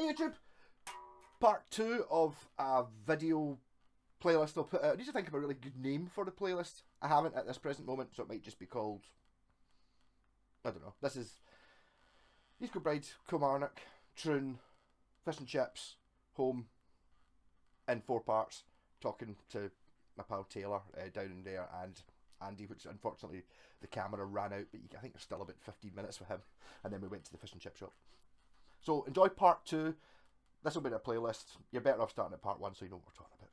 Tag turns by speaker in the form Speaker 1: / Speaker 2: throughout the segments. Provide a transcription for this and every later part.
Speaker 1: YouTube. Part 2 of a video playlist I'll put out. I need to think of a really good name for the playlist. I haven't at this present moment, so it might just be called, I don't know. This is East Kilbride, Kilmarnock, Troon, Fish and Chips, Home, in 4 parts, talking to my pal Taylor down in there, and Andy, which unfortunately the camera ran out, but I think there's still about 15 minutes with him, and then we went to the fish and chip shop. So enjoy part 2. This will be a playlist. You're better off starting at part 1 so you know what we're talking about.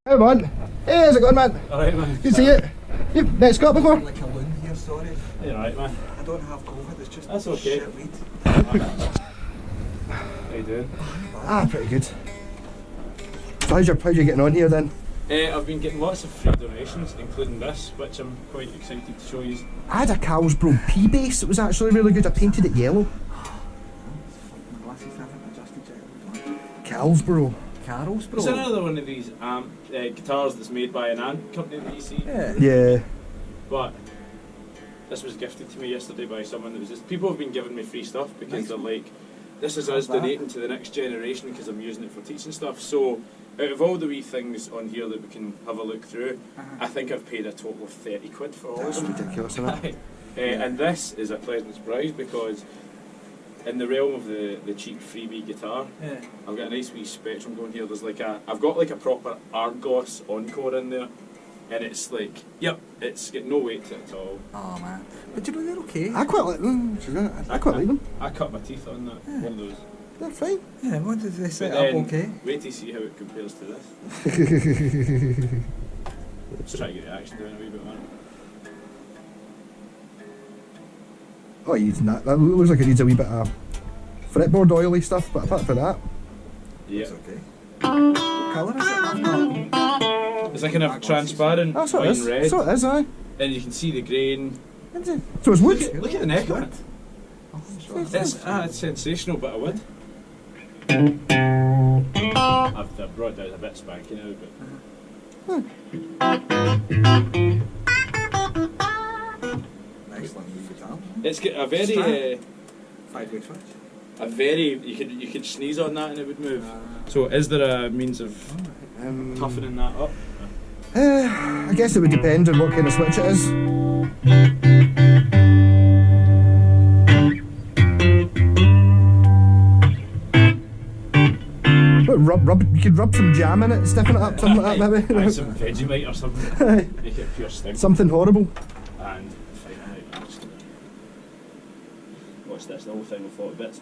Speaker 1: Hey man, hey, how's it going, man?
Speaker 2: Alright, man.
Speaker 1: Good to see you. You've met Scott before?
Speaker 3: Like a loon here, sorry.
Speaker 2: You're alright, man.
Speaker 3: I don't have COVID, it's just
Speaker 2: that's okay.
Speaker 3: Shit weed.
Speaker 2: How you doing?
Speaker 1: Pretty good. So how's you getting on here then?
Speaker 2: I've been getting lots of free donations, including this, which I'm quite excited to show you.
Speaker 1: I had a Carlsbro P base. It was actually really good. I painted it yellow.
Speaker 3: My glasses haven't adjusted yet.
Speaker 1: Carlsbro.
Speaker 3: Carlsbro?
Speaker 2: It's another one of these guitars that's made by an amp company that you see.
Speaker 1: Yeah.
Speaker 2: But this was gifted to me yesterday by someone that was just... People have been giving me free stuff because they're like, this is us donating to the next generation because I'm using it for teaching stuff. So out of all the wee things on here that we can have a look through, I think I've paid a total of 30 quid for all of them.
Speaker 1: That's ridiculous, isn't it?
Speaker 2: And this is a pleasant surprise because in the realm of the cheap freebie guitar, I've got a nice wee spectrum going here. There's like I've got like a proper Argos Encore in there, and it's like, yep, it's got no weight to it at all.
Speaker 3: Oh man, but you know they're okay.
Speaker 1: I quite like them. I quite like them.
Speaker 2: I cut my teeth on that, one of those.
Speaker 1: They're fine.
Speaker 3: Yeah, what did they set
Speaker 2: But
Speaker 3: up
Speaker 2: then,
Speaker 3: okay?
Speaker 2: wait to see how it compares to this. Let's try to get the action down a wee bit, man.
Speaker 1: Oh, he's not. That looks like it needs a wee bit of fretboard oily stuff, but apart from that,
Speaker 2: Yeah.
Speaker 3: It's okay. What colour is it?
Speaker 2: It's like kind of transparent
Speaker 1: that's what
Speaker 2: wine
Speaker 1: it is.
Speaker 2: red,
Speaker 1: That's what it is, aye.
Speaker 2: and you can see the grain.
Speaker 1: So it's wood.
Speaker 2: Look at the neck on it.
Speaker 3: Oh, sure.
Speaker 2: It's sensational bit of wood. I've brought it down a bit spanky now, but
Speaker 3: Nice one, you guitar.
Speaker 2: it's got a very
Speaker 3: 5-way switch.
Speaker 2: you could sneeze on that and it would move. So is there a means of toughening that up?
Speaker 1: I guess it would depend on what kind of switch it is. You could rub some jam in it, stiffen it up, something like that maybe.
Speaker 2: Aye, some Vegemite or something. Make it pure stink.
Speaker 1: Something horrible.
Speaker 2: And finally, I'm just gonna watch this. The whole thing will fall to bits.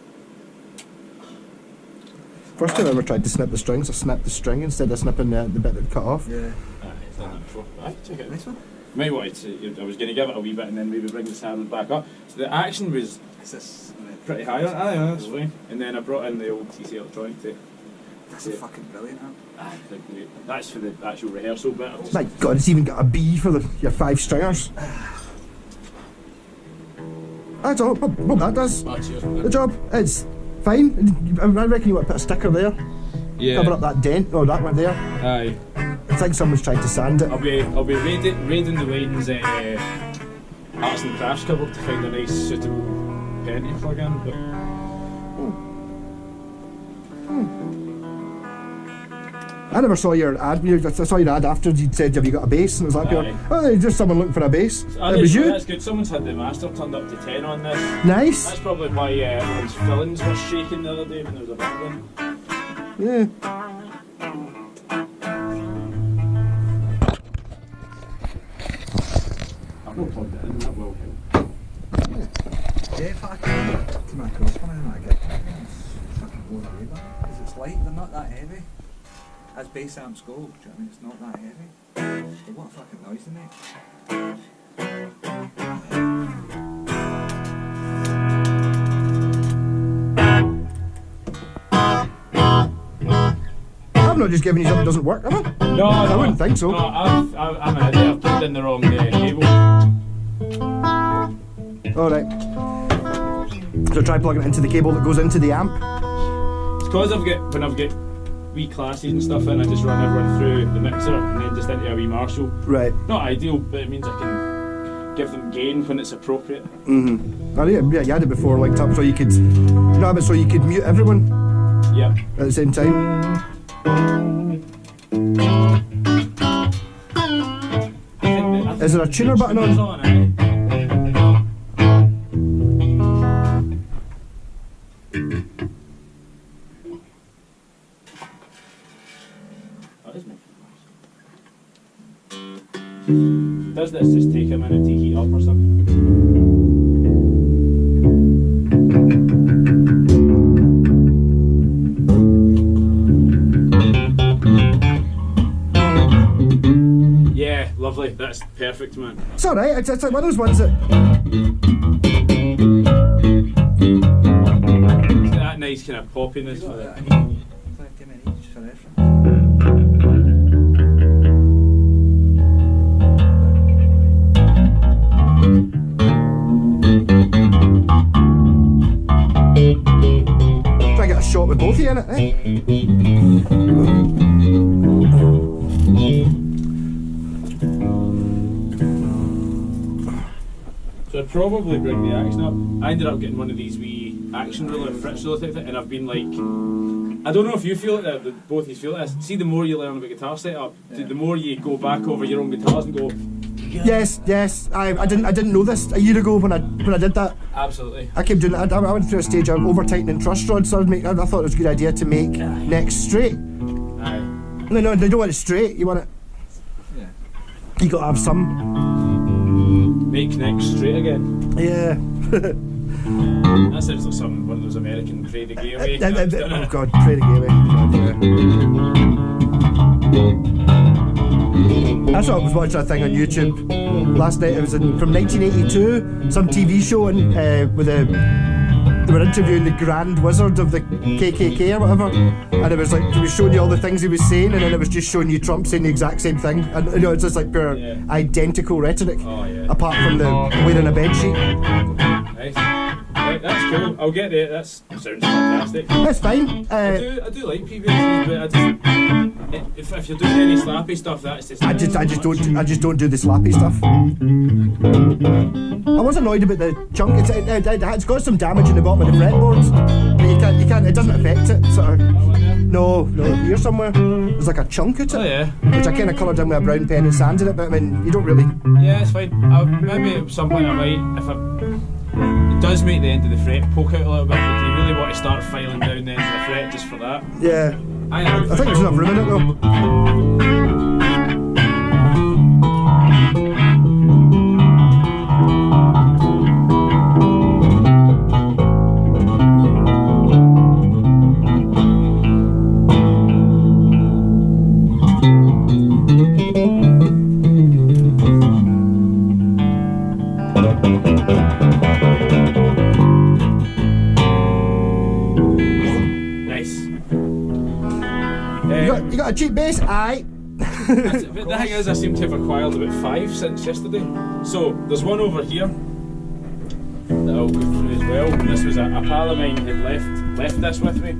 Speaker 1: First time I ever tried to snip the strings, I snapped the string instead of snipping the bit that cut off.
Speaker 3: Yeah.
Speaker 2: I've done that before. Aye, check it out.
Speaker 3: Nice one.
Speaker 2: Maybe what I was going to give it a wee bit and then maybe bring the sound back up. So the action was
Speaker 3: Is this
Speaker 2: pretty high on it. Aye, yeah, that's fine. And then I brought in the old TC Electronic to.
Speaker 3: That's a fucking brilliant amp.
Speaker 2: Aye, that's for the actual rehearsal bit. I've just-
Speaker 1: My God, it's even got a B for your 5 stringers. That's all. What that does.
Speaker 2: Ah, cheers,
Speaker 1: The
Speaker 2: man.
Speaker 1: job. It's fine. I reckon you want to put a sticker there.
Speaker 2: Yeah.
Speaker 1: Cover up that dent. Oh, that one there.
Speaker 2: Aye.
Speaker 1: It's like someone's tried to sand it.
Speaker 2: I'll be raiding the Wayne's arts and crafts cupboard to find a nice suitable pen to plug in. But
Speaker 1: I never saw your ad. I saw your ad after you'd said, "Have you got a bass?" And it was like,
Speaker 2: Aye.
Speaker 1: "Oh, just someone looking for a bass."
Speaker 2: Ah,
Speaker 1: It was you.
Speaker 2: That's good. Someone's had the master turned up to 10 on this.
Speaker 1: Nice.
Speaker 2: That's probably why everyone's fillings were shaking the other day when there was a big one.
Speaker 1: Yeah.
Speaker 2: I've not plugged it in. That will help.
Speaker 3: Yeah, if I can to my crossbar and I get fucking blown away by it. Because it's light, they're not that heavy. As bass amps go, do you know what I mean? It's not that heavy. But what a fucking noise they make.
Speaker 1: I'm not just giving you something that doesn't work, am I?
Speaker 2: No,
Speaker 1: I wouldn't think so.
Speaker 2: No, I'm an idiot. I've plugged in the wrong cable.
Speaker 1: Alright. So try plugging it into the cable that goes into the amp.
Speaker 2: It's because when I've got wee classes and stuff in, I just run everyone through the mixer and then just into a wee Marshall.
Speaker 1: Right.
Speaker 2: Not ideal, but it means I can give them gain when it's appropriate.
Speaker 1: Mm-hmm. Yeah, you had it before linked up so you could, have it so you could mute everyone.
Speaker 2: Yeah.
Speaker 1: At the same time. Is there a tuner button on?
Speaker 2: Does this just take a minute to heat up or something? Yeah, lovely. That's perfect, man.
Speaker 1: It's alright, it's like one of those ones that...
Speaker 2: It's got that nice kind of poppiness for it.
Speaker 1: Try to get a shot with both of you in it, eh?
Speaker 2: So I'd probably bring the action up. I ended up getting one of these wee action ruler, Fritz ruler type thing, and I've been like, I don't know if you feel it, but both of you feel it. See, the more you learn about guitar setup, the more you go back over your own guitars and go.
Speaker 1: Yes. I didn't know this a year ago when I did that.
Speaker 2: Absolutely.
Speaker 1: I kept doing it. I went through a stage of over tightening truss rods, so I thought it was a good idea to make necks straight.
Speaker 2: Aye.
Speaker 1: No, they don't want it straight. You want it.
Speaker 3: Yeah.
Speaker 1: You got to have some.
Speaker 2: Make necks straight again.
Speaker 1: Yeah.
Speaker 2: That sounds like one of those American pray the gay away.
Speaker 1: Oh God, pray the gay away. God, yeah. That's what I was watching a thing on YouTube last night. It was from 1982, some TV show, and they were interviewing the Grand Wizard of the KKK or whatever, and it was like he was showing you all the things he was saying, and then it was just showing you Trump saying the exact same thing, and it's just like pure identical rhetoric, apart from the wearing a bedsheet.
Speaker 2: Nice. Right, that's cool. I'll get it. That sounds fantastic.
Speaker 1: That's fine.
Speaker 2: I do like PVC, but I just if you're doing any slappy stuff, that's just. I just
Speaker 1: don't do the slappy stuff. I was annoyed about the chunk. It's got some damage in the bottom of the fretboards, but you can't. It doesn't affect it. Sort of. No, here somewhere. There's like a chunk at it.
Speaker 2: Oh yeah.
Speaker 1: Which I kind of coloured in with a brown pen and sanded it, but I mean, you don't really.
Speaker 2: Yeah, it's fine. Maybe at some point I might, it does make the end of the fret poke out a little bit, but do you really want to start filing down the end of the fret just for that?
Speaker 1: Yeah. I think there's enough room in it though. You got a cheap bass? Aye.
Speaker 2: The thing is, I seem to have acquired about 5 since yesterday. So there's one over here that I'll go through as well. And this was a pal of mine had left this with me,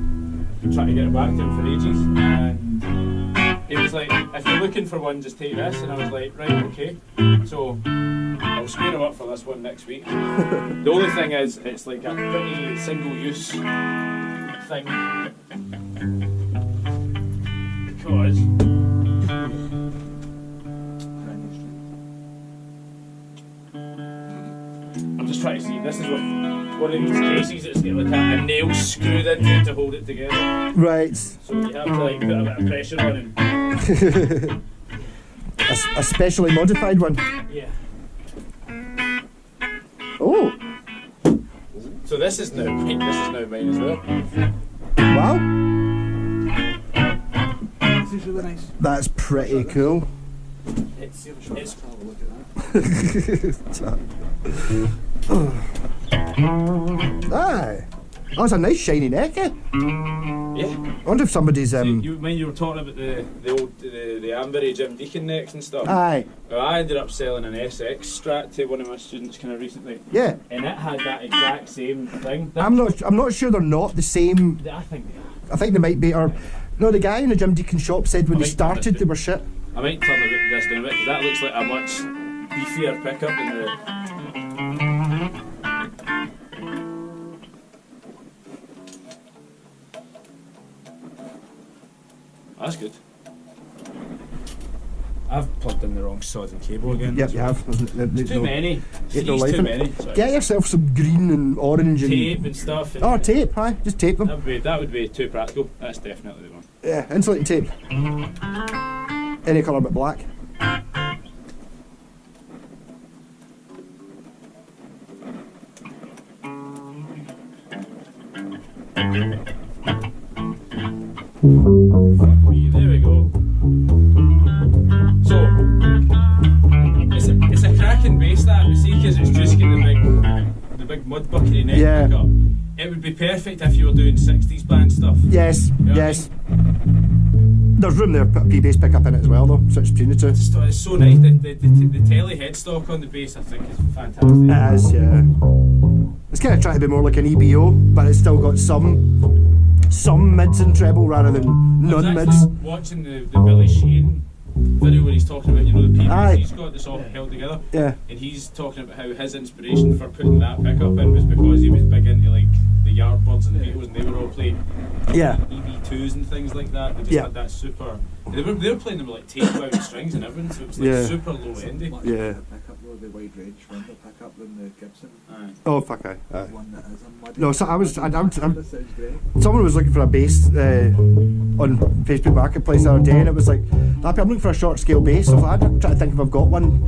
Speaker 2: trying to get it back to him for ages, and he was like, "If you're looking for one, just take this." And I was like, "Right, okay." So I'll square him up for this one next week. The only thing is, it's like a pretty single-use thing. Because I'm just trying to see, this is one of these cases that's got like a nail screwed into it to hold it together.
Speaker 1: Right.
Speaker 2: So you have to like put a bit of pressure on it.
Speaker 1: A specially modified one.
Speaker 2: Yeah.
Speaker 1: Oh.
Speaker 2: So this is now mine as well.
Speaker 1: Wow.
Speaker 3: This is really nice.
Speaker 1: That's pretty cool.
Speaker 2: It's
Speaker 1: Aye. Oh, it's a nice shiny neck, eh?
Speaker 2: Yeah.
Speaker 1: I wonder if somebody's
Speaker 2: you were talking about the old the Ambery Jim Deacon necks and stuff.
Speaker 1: Aye.
Speaker 2: Well, I ended up selling an SX Strat to one of my students kind of recently.
Speaker 1: Yeah.
Speaker 2: And it had that exact same thing.
Speaker 1: I'm not sure they're not the same.
Speaker 2: I think they are.
Speaker 1: I think they might be. Or no, the guy in the Jim Deacon shop said when they started they were shit.
Speaker 2: I might turn this down a bit because that looks like a much beefier pickup than the. That's good. I've plugged in the wrong sodding cable again.
Speaker 1: Yep, you have.
Speaker 2: There's too many.
Speaker 1: Ain't no
Speaker 2: Three's
Speaker 1: life
Speaker 2: too
Speaker 1: in
Speaker 2: many. Sorry.
Speaker 1: Get yourself some green and orange and
Speaker 2: Tape and stuff. And
Speaker 1: oh, tape, aye. Just tape them.
Speaker 2: That would be too practical. That's definitely the one.
Speaker 1: Yeah, insulating tape. Any colour but black.
Speaker 2: There we go. So it's a cracking bass that, but see, because it's just got the big mud buckety neck
Speaker 1: Yeah.
Speaker 2: pickup. It would be perfect if you were doing 60s band stuff.
Speaker 1: Yes,
Speaker 2: You know what I
Speaker 1: yes. There's room there to put a P-bass pickup in it as well though, switch between the two.
Speaker 2: It's so nice. The telly headstock on the bass, I think, is fantastic.
Speaker 1: It is, yeah. It's kind of trying to be more like an EBO, but it's still got some mids and treble rather than
Speaker 2: I was
Speaker 1: non-mids.
Speaker 2: actually watching the Billy Sheehan video where he's talking about, you know, the
Speaker 1: Aye.
Speaker 2: people he's got this all held together,
Speaker 1: Yeah.
Speaker 2: and he's talking about how his inspiration for putting that pickup in was because he was big into like the Yardbirds and the Beatles, and they were all playing
Speaker 1: Yeah.
Speaker 2: EB2s and things like that. They just
Speaker 1: Yeah.
Speaker 2: had that super. They were playing them with like tape wound strings and everything, so it was like
Speaker 1: Yeah.
Speaker 2: super low endy.
Speaker 3: Much
Speaker 1: Yeah.
Speaker 3: better pickup though, the wide range window pickup than the Gibson.
Speaker 2: Aye.
Speaker 1: Oh fuck aye.
Speaker 3: The one that is a muddy.
Speaker 1: No, so I'm
Speaker 3: That sounds great.
Speaker 1: someone was looking for a bass on Facebook Marketplace the other day, and it was like, "Happy, I'm looking for a short scale bass." So I was like, I'm trying to think if I've got one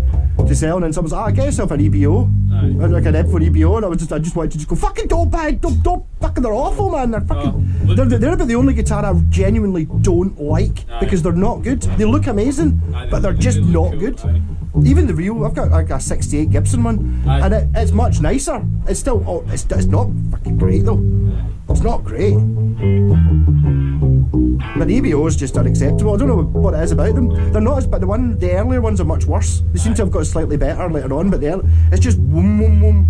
Speaker 1: to sell, and then someone's like, get yourself an EBO,
Speaker 2: Aye.
Speaker 1: like an Ed for EBO, and I just wanted to just go, fucking don't fucking, they're awful, man. They're fucking,
Speaker 2: look-
Speaker 1: they're about the only guitar I genuinely don't like
Speaker 2: Aye.
Speaker 1: because they're not good. They look amazing,
Speaker 2: Aye,
Speaker 1: but they're
Speaker 2: they
Speaker 1: just
Speaker 2: look
Speaker 1: not
Speaker 2: cool,
Speaker 1: good.
Speaker 2: aye.
Speaker 1: Even the real, I've got like a '68 Gibson one,
Speaker 2: Aye.
Speaker 1: and it's much nicer. It's still, it's not fucking great though. It's not great. But the EBO is just unacceptable. I don't know what it is about them. They're not as, but the earlier ones are much worse. They seem to have got slightly better later on, but it's just whoom whoom whoom,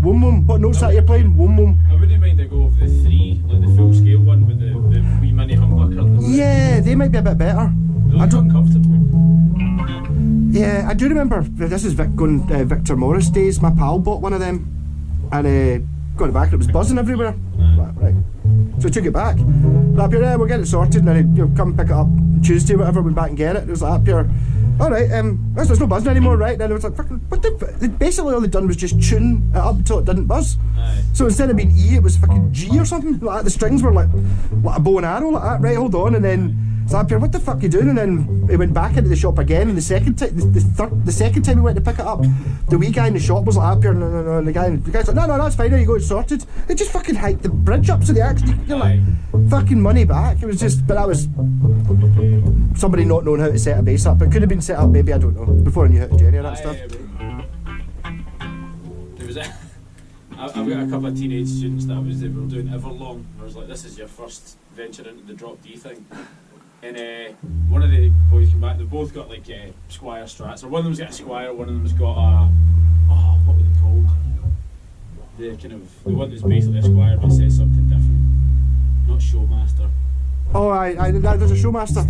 Speaker 1: whoom whoom. What notes that you're playing? Whoom whoom.
Speaker 2: I wouldn't mind to go with the 3, like the full scale one with the wee mini humbucker. on the back.
Speaker 1: Yeah, they might be a bit better.
Speaker 2: They
Speaker 1: I
Speaker 2: look
Speaker 1: don't.
Speaker 2: uncomfortable.
Speaker 1: Yeah, I do remember. This is going Victor Morris days. My pal bought one of them, and got it back. And it was buzzing everywhere. Right. So I took it back. Up here, we'll get it sorted, and then come pick it up Tuesday, whatever. Went back and get it. It was like up here. All right, there's no buzzing anymore, right? And I was like, fucking, what the? Basically, all they'd done was just tune it up until it didn't buzz.
Speaker 2: Aye.
Speaker 1: So instead of being E, it was fucking G or something. Like the strings were like a bow and arrow, like that. Right, hold on, and then. So up here, what the fuck are you doing? And then he went back into the shop again, and the second time he went to pick it up, the wee guy in the shop was like, up here, no, and the guy's like, no, that's fine, there you go, it's sorted. They just fucking hiked the bridge up so they actually, you're like, fucking money back. It was just, but that was somebody not knowing how to set a bass up. It could have been set up, maybe, I don't know, before I knew how to generate that stuff.
Speaker 2: There was I've got a couple of teenage students that they were doing Everlong. I was like, this is your first venture into the drop D thing. And one of the boys came back, they both got like Squire Strats, or one of them's got a Squire, one of them's got a, what were they called? The one that's basically a Squire but says something different. Not Showmaster.
Speaker 1: Oh, there's a Showmaster.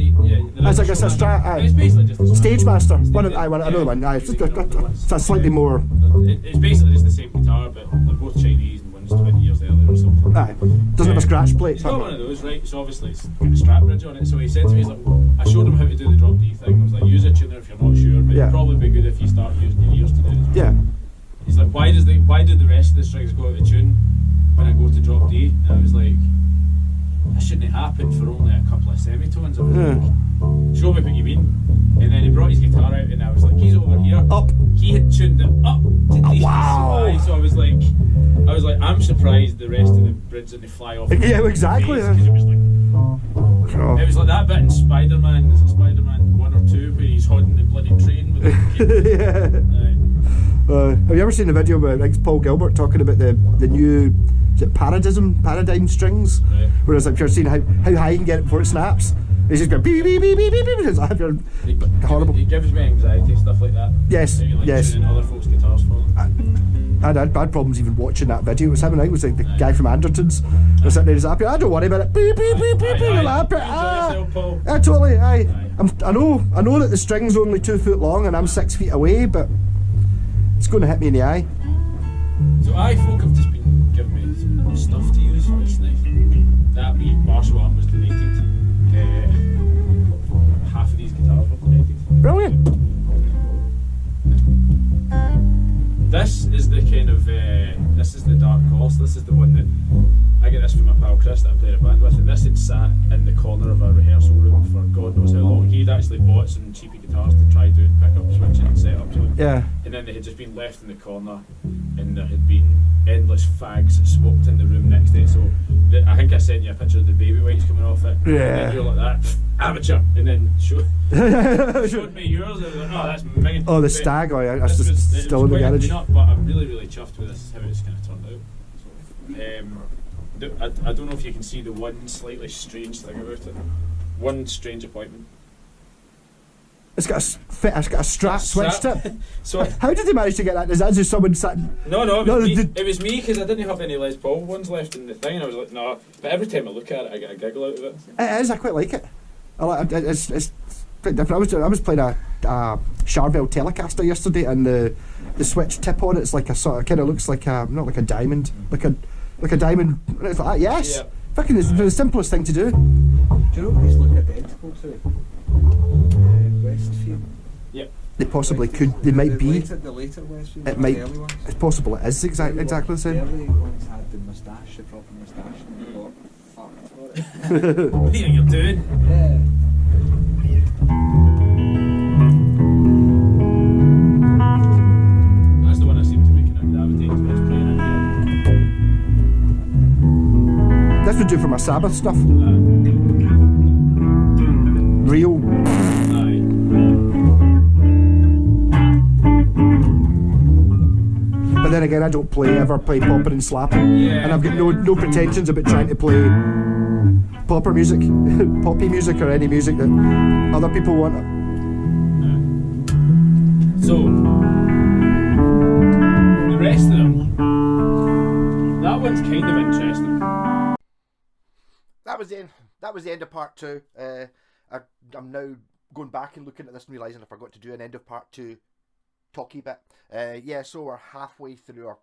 Speaker 2: It's
Speaker 1: like a Strat, aye.
Speaker 2: It's basically just a Strat.
Speaker 1: Stage Master. Another one. Aye, it's a slightly more.
Speaker 2: It's basically just the same guitar, but they're both Chinese and one's 20 years earlier or something.
Speaker 1: Aye. Doesn't have a scratch plate.
Speaker 2: It's got one of those, right? So obviously it's got a strap bridge on it. So he said to me, he's like, I showed him how to do the drop D thing. I was like, use a tuner if you're not sure, but
Speaker 1: Yeah.
Speaker 2: it'd probably be good if you start using your ears to do it. as well.
Speaker 1: Yeah.
Speaker 2: He's like, why do the rest of the strings go out of tune when I go to drop D? And I was like, that shouldn't have happened for only a couple of semitones. I was like, show me what you mean. And then he brought his guitar out and I was like, he's over here.
Speaker 1: Up.
Speaker 2: He had tuned it up to D.
Speaker 1: Wow.
Speaker 2: So I was like, I'm surprised the rest of the bridge didn't fly off.
Speaker 1: Yeah, exactly.
Speaker 2: Because it was like that bit in Spider-Man. Is it Spider-Man 1 or 2 where he's holding the bloody train with the
Speaker 1: Yeah. Have you ever seen the video where it's Paul Gilbert talking about the new, is it paradigm strings?
Speaker 2: Right.
Speaker 1: Whereas like you're seeing how high you can get it before it snaps. It's just going beep beep beep beep beep beep. It's like horrible.
Speaker 2: It gives me anxiety, stuff like that.
Speaker 1: Yes,
Speaker 2: Maybe like
Speaker 1: yes.
Speaker 2: tuning other folks' guitars for them.
Speaker 1: I had bad problems even watching that video. It was him and I was like the guy from Anderton's. I was sitting there, he's happy. I don't worry about it. Beep beep beep beep beep.
Speaker 2: Enjoy yourself, Paul.
Speaker 1: Totally. I know that the string's only 2 foot long and I'm 6 feet away, but It's going to hit me in the eye.
Speaker 2: So folk have just been giving me some stuff to use. It's nice. That wee Marshall arm was donated. Half of these guitars were donated.
Speaker 1: Brilliant.
Speaker 2: This is the kind of this is the Dark Horse. This is the one that I get this from my pal Chris that I played a band with, and this had sat in the corner of our rehearsal room for God knows how long. He'd actually bought some cheapy guitars to try doing pickup switching and setups on.
Speaker 1: Yeah.
Speaker 2: And then they had just been left in the corner, and there had been endless fags smoked in the room next to it. So I think I sent you a picture of the baby whites coming off it.
Speaker 1: Yeah.
Speaker 2: And then you're like that, amateur, and then showed me yours. And I was like, oh, that's minging.
Speaker 1: Oh, the stag. Oh, yeah, that's
Speaker 2: This
Speaker 1: just
Speaker 2: was- it
Speaker 1: still
Speaker 2: was
Speaker 1: in the
Speaker 2: quite
Speaker 1: garage.
Speaker 2: clean up, but I'm really, really chuffed with this, how it's kind of turned out. I don't know if you can see the one slightly strange thing about it. One strange appointment.
Speaker 1: It's got a strap switch tip.
Speaker 2: So
Speaker 1: How did they manage to get that? Is that just someone sat?
Speaker 2: no, it
Speaker 1: No,
Speaker 2: was me.
Speaker 1: the-
Speaker 2: It was me because I didn't have any Les Paul ones left in the thing. And I was like, no. But every time I look at it, I get a giggle out of it.
Speaker 1: It is. I quite like it. I like it. It's bit different. I was playing a Charvel Telecaster yesterday, and the switch tip on it's like a sort of kind of looks like a not like a diamond, like a diamond. And it's like that. Yes.
Speaker 2: Yeah.
Speaker 1: Fucking it's the simplest thing to do.
Speaker 3: Do you know these look identical to Westfield?
Speaker 1: They possibly could. They might be.
Speaker 3: The later Westfield.
Speaker 1: It
Speaker 3: not
Speaker 1: might.
Speaker 3: The early ones.
Speaker 1: It's possible. It is exactly the
Speaker 3: The
Speaker 1: same.
Speaker 3: early ones had the moustache, the proper moustache, and I thought, fuck for it.
Speaker 2: What do you think you're doing?
Speaker 3: Yeah.
Speaker 2: That's the one I seem to be kind of gravitating towards playing in here.
Speaker 1: This would do for my Sabbath stuff. Real.
Speaker 2: Aye.
Speaker 1: But then again, I don't ever play popper and slapper,
Speaker 2: Yeah.
Speaker 1: and I've got no pretensions about trying to play popper music, poppy music, or any music that other people want.
Speaker 2: So, the rest of them, that one's kind of interesting.
Speaker 1: That was the end of part 2. I'm now going back and looking at this and realising I forgot to do an end of part 2 talky bit. So we're halfway through, or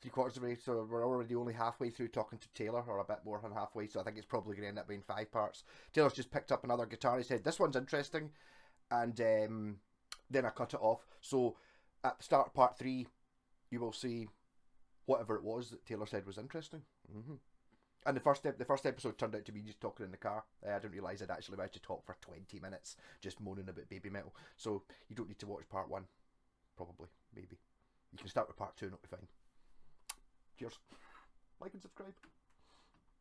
Speaker 1: 3/4 of the way, so we're already only halfway through talking to Taylor, or a bit more than halfway, so I think it's probably going to end up being 5 parts. Taylor's just picked up another guitar. He said, this one's interesting, and then I cut it off. So at the start of part 3, you will see whatever it was that Taylor said was interesting. And the first episode turned out to be just talking in the car. I didn't realise I'd actually managed to talk for 20 minutes just moaning about baby metal. So you don't need to watch part 1. Probably, maybe. You can start with part 2 and it'll be fine. Cheers. Like and subscribe.